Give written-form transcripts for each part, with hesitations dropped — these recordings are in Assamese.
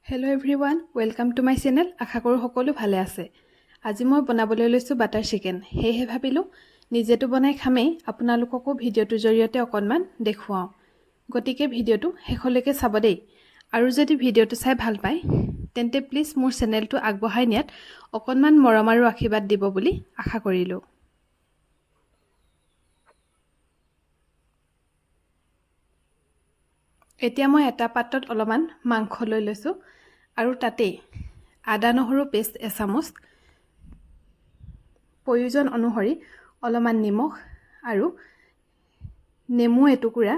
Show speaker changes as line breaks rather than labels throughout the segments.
Hello' everyone, welcome to my channel. আশা কৰোঁ সকলো ভালে আছে। আজি মই বনাবলৈ লৈছোঁ বাটাৰ চিকেন। সেয়েহে ভাবিলোঁ নিজেতো বনাই খামেই, আপোনালোককো ভিডিঅ'টোৰ জৰিয়তে অকণমান দেখুৱাওঁ। গতিকে ভিডিঅ'টো শেষলৈকে চাব দেই। আৰু যদি ভিডিঅ'টো চাই ভাল পায় তেন্তে প্লিজ মোৰ চেনেলটো আগবঢ়াই নিয়াত অকণমান মৰম আৰু আশীৰ্বাদ দিব বুলি আশা কৰিলোঁ। এতিয়া মই এটা পাত্ৰত অলপমান মাংস লৈ লৈছোঁ আৰু তাতেই আদা নহৰু পেষ্ট এচামুচ, প্ৰয়োজন অনুসৰি অলপমান নিমখ আৰু নেমু এটুকুৰা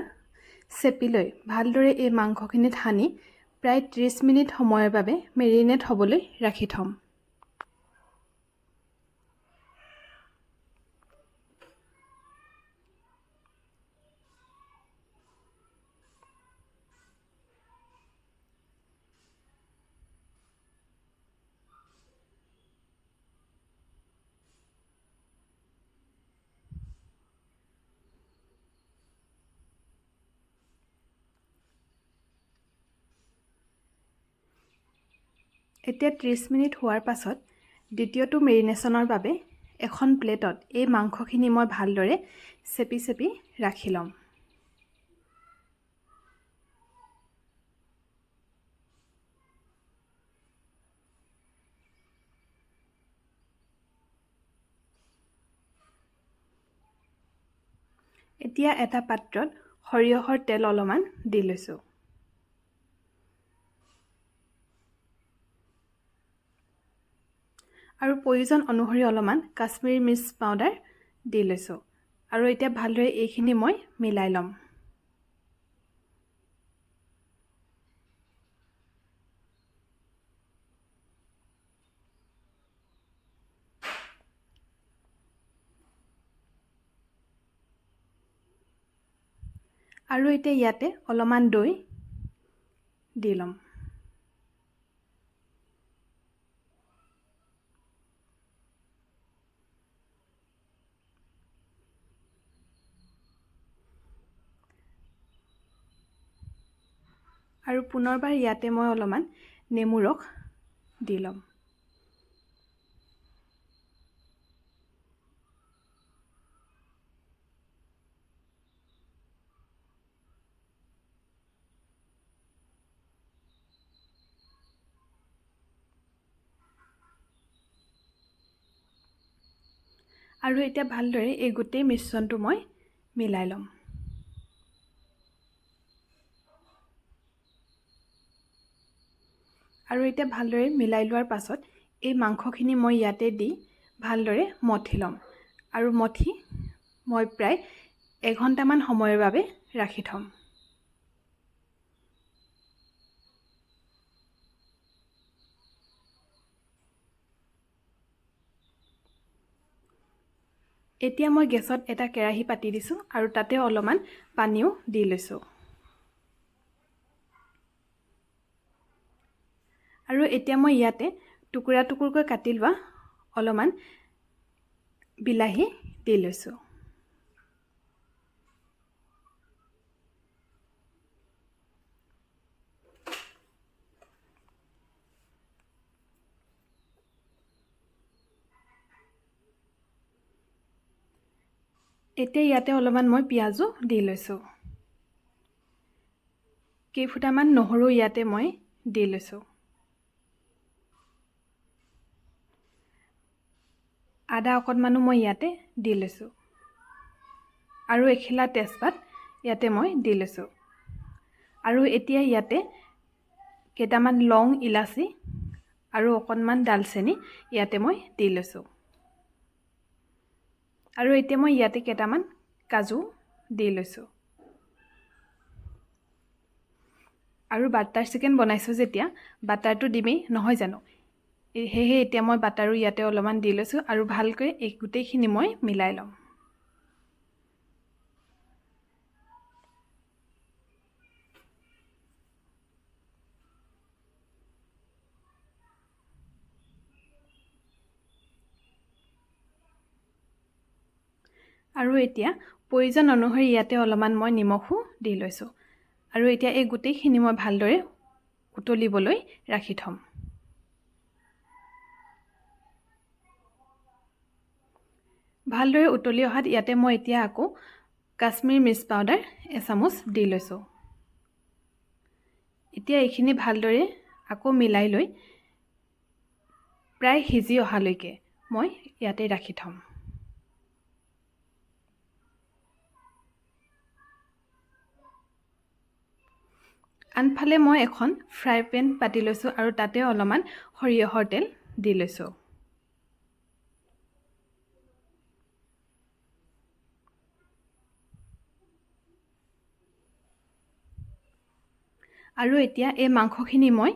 চেপি লৈ ভালদৰে এই মাংসখিনিত সানি প্ৰায় 30 মিনিট সময়ৰ বাবে মেৰিনেট হ'বলৈ ৰাখি থ'ম। এতিয়া 30 মিনিট হোৱাৰ পাছত দ্বিতীয়টো মেৰিনেশ্যনৰ বাবে এখন প্লেটত এই মাংসখিনি মই ভালদৰে চেপি চেপি ৰাখি ল'ম। এতিয়া এটা পাত্ৰত সৰিয়হৰ তেল অলপমান দি লৈছোঁ। আৰু প্ৰয়োজন অনুসৰি অলপমান কাশ্মীৰী মিৰ্চ পাউডাৰ দি লৈছোঁ। আৰু এতিয়া ভালদৰে এইখিনি মই মিলাই ল'ম। আৰু এতিয়া ইয়াতে অলপমান দৈ দি ল'ম। আৰু পুনৰবাৰ ইয়াতে মই অলপমান নেমু ৰস দি ল'ম। আৰু এতিয়া ভালদৰে এই গোটেই মিশ্ৰণটো মই মিলাই ল'ম। আৰু এতিয়া ভালদৰে মিলাই লোৱাৰ পাছত এই মাংসখিনি মই ইয়াতে দি ভালদৰে মঠি ল'ম। আৰু মঠি মই প্ৰায় 1 ঘণ্টামান সময়ৰ বাবে ৰাখি থ'ম। এতিয়া মই গেছত এটা কেৰাহী পাতি দিছোঁ আৰু তাতে অলপমান পানীও দি লৈছোঁ। আৰু এতিয়া মই ইয়াতে টুকুৰা টুকুৰকৈ কাটি লোৱা অলপমান বিলাহী দি লৈছোঁ। এতিয়া ইয়াতে অলপমান মই পিঁয়াজো দি লৈছোঁ। কেইফুটামান নহৰু ইয়াতে মই দি লৈছোঁ। আদা অকণমানো মই ইয়াতে দি লৈছোঁ। আৰু এখিলা তেজপাত ইয়াতে মই দি লৈছোঁ। আৰু এতিয়া ইয়াতে কেইটামান লং, ইলাচি আৰু অকণমান ডালচেনি ইয়াতে মই দি লৈছোঁ। আৰু এতিয়া মই ইয়াতে কেইটামান কাজু দি লৈছোঁ। আৰু বাটাৰ চিকেন বনাইছোঁ যেতিয়া বাটাৰটো দিমেই নহয় জানো, সেয়েহে এতিয়া মই বাটাৰো ইয়াতে অলপমান দি লৈছোঁ আৰু ভালকৈ এই গোটেইখিনি মই মিলাই ল'ম। আৰু এতিয়া প্ৰয়োজন অনুসৰি ইয়াতে অলপমান মই নিমখো দি লৈছোঁ। আৰু এতিয়া এই গোটেইখিনি মই ভালদৰে উতলিবলৈ ৰাখি থ'ম। ভালদৰে উতলি অহাত ইয়াতে মই এতিয়া আকৌ কাশ্মীৰ মিৰ্চ পাউডাৰ এচামুচ দি লৈছোঁ। এতিয়া এইখিনি ভালদৰে আকৌ মিলাই লৈ প্ৰায় সিজি অহালৈকে মই ইয়াতে ৰাখি থ'ম। আনফালে মই এখন ফ্ৰাই পেন পাতি লৈছোঁ আৰু তাতে অলপমান সৰিয়হৰ তেল দি লৈছোঁ। আৰু এতিয়া এই মাংসখিনি মই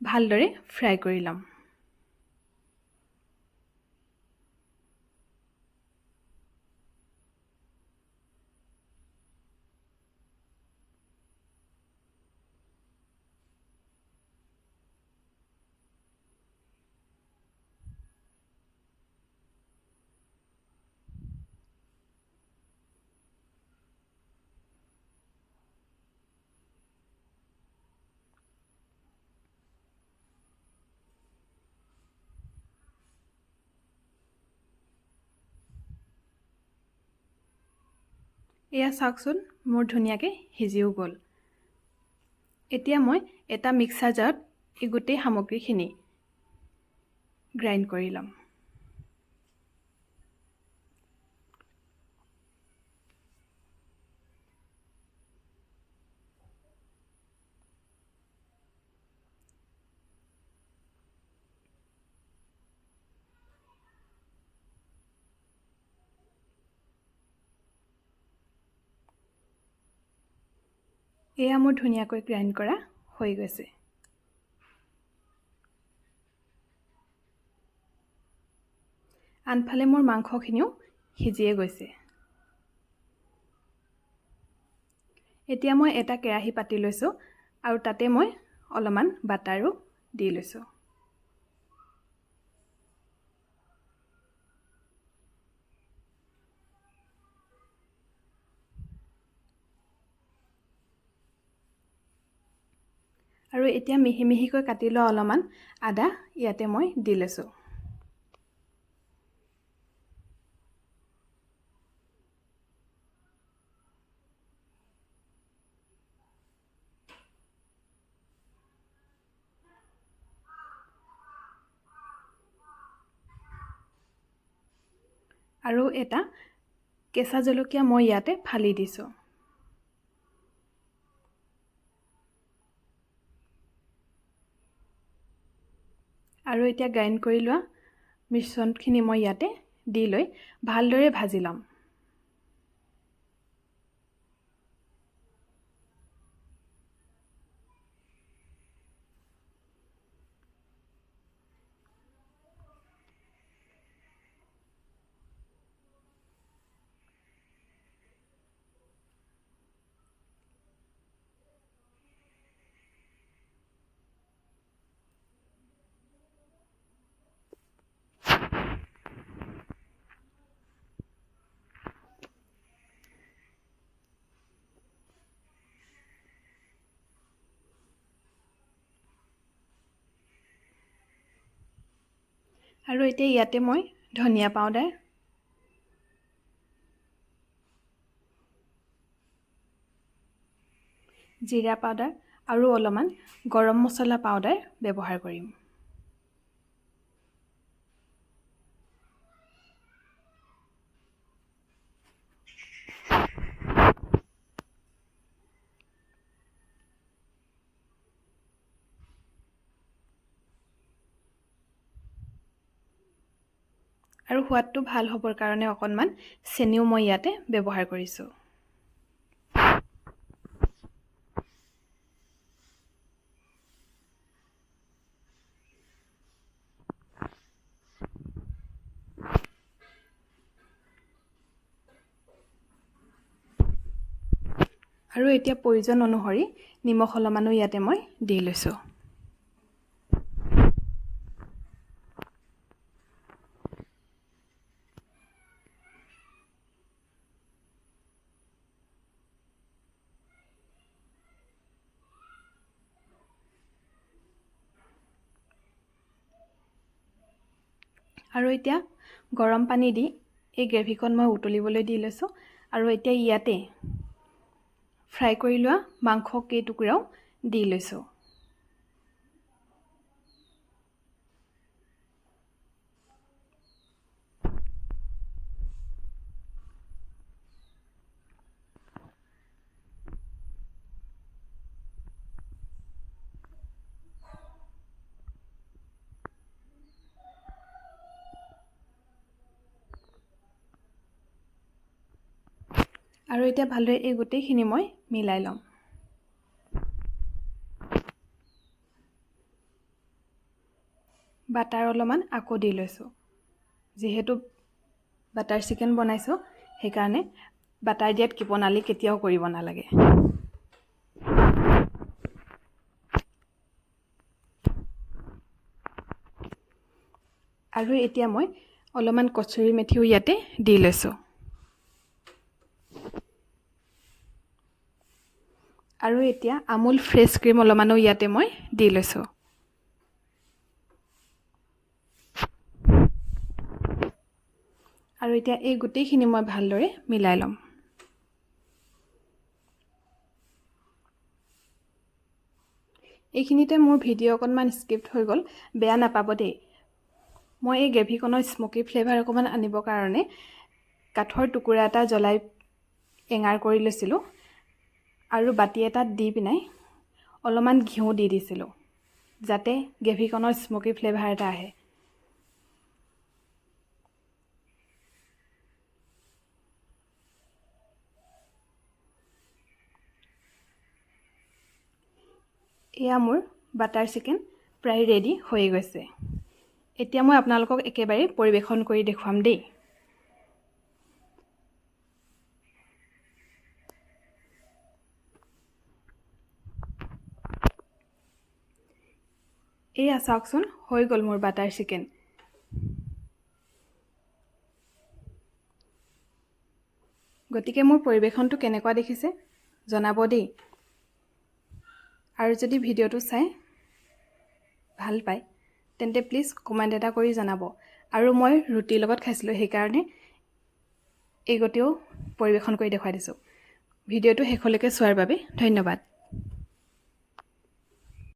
ভালদৰে ফ্ৰাই কৰি ল'ম। এয়া চাওকচোন মোৰ ধুনীয়াকৈ সিজিও গ'ল। এতিয়া মই এটা মিক্সাৰ জাৰত এই গোটেই সামগ্ৰীখিনি গ্ৰাইণ্ড কৰি ল'ম। এয়া মোৰ ধুনীয়াকৈ গ্ৰাইণ্ড কৰা হৈ গৈছে। আনফালে মোৰ মাংসখিনিও সিজিয়ে গৈছে। এতিয়া মই এটা কেৰাহী পাতি লৈছোঁ আৰু তাতে মই অলপমান বাটাৰো দি লৈছোঁ। আৰু এতিয়া মিহি মিহিকৈ কাটি লোৱা অলপমান আদা ইয়াতে মই দি লৈছোঁ। আৰু এটা কেঁচা জলকীয়া মই ইয়াতে ফালি দিছোঁ। আৰু এতিয়া গ্ৰাইণ্ড কৰি লোৱা মিশ্ৰণখিনি মই ইয়াতে দি লৈ ভালদৰে ভাজি ল'ম। আৰু এতিয়া ইয়াতে মই ধনিয়া পাউডাৰ, জিৰা পাউডাৰ আৰু অলপমান গৰম মছলা পাউডাৰ ব্যৱহাৰ কৰিম। আৰু সোৱাদটো ভাল হ'বৰ কাৰণে অকণমান চেনিও মই ইয়াতে ব্যৱহাৰ কৰিছোঁ। আৰু এতিয়া প্ৰয়োজন অনুসৰি নিমখ অলপমানো ইয়াতে মই দি লৈছোঁ। আৰু এতিয়া গৰম পানী দি এই গ্ৰেভিকণ মই উতলিবলৈ দি লৈছোঁ আৰু এতিয়া ইয়াতে ফ্ৰাই কৰি লোৱা মাংস কেইটুকুৰাও দি লৈছোঁ। আৰু এতিয়া ভালদৰে এই গোটেইখিনি মই মিলাই ল'ম। বাটাৰ অলপমান আকৌ দি লৈছোঁ। যিহেতু বাটাৰ চিকেন বনাইছোঁ সেইকাৰণে বাটাৰ দিয়াত কিপনালি কেতিয়াও কৰিব নালাগে। আৰু এতিয়া মই অলপমান কচুৰি মেথিও ইয়াতে দি লৈছোঁ। আৰু এতিয়া আমুল ফ্ৰেছ ক্ৰীম অলপমানো ইয়াতে মই দি লৈছোঁ। আৰু এতিয়া এই গোটেইখিনি মই ভালদৰে মিলাই ল'ম। এইখিনিতে মোৰ ভিডিঅ' অকণমান স্কিপ্ট হৈ গ'ল, বেয়া নাপাব দেই। মই এই গ্ৰেভিকণৰ স্মকি ফ্লেভাৰ অকণমান আনিবৰ কাৰণে কাঠৰ টুকুৰা এটা জ্বলাই এঙাৰ কৰি লৈছিলোঁ আৰু বাতি এটাত দি পিনে অলপমান ঘিউ দি দিছিলোঁ যাতে গ্ৰেভিকণৰ স্মকি ফ্লেভাৰ এটা আহে। এয়া মোৰ বাটাৰ চিকেন প্ৰায় ৰেডি হৈ গৈছে। এতিয়া মই আপোনালোকক একেবাৰে পৰিৱেশন কৰি দেখুৱাম দেই। এয়া চাওকচোন, হৈ গ'ল মোৰ বাটাৰ চিকেন। গতিকে মোৰ পৰিৱেশনটো কেনেকুৱা দেখিছে জনাব দেই। আৰু যদি ভিডিঅ'টো চাই ভাল পায় তেন্তে প্লিজ কমেণ্ট এটা কৰি জনাব। আৰু মই ৰুটিৰ লগত খাইছিলোঁ সেইকাৰণে এই গতিও পৰিৱেশন কৰি দেখুৱাই দিছোঁ। ভিডিঅ'টো শেষলৈকে চোৱাৰ বাবে ধন্যবাদ।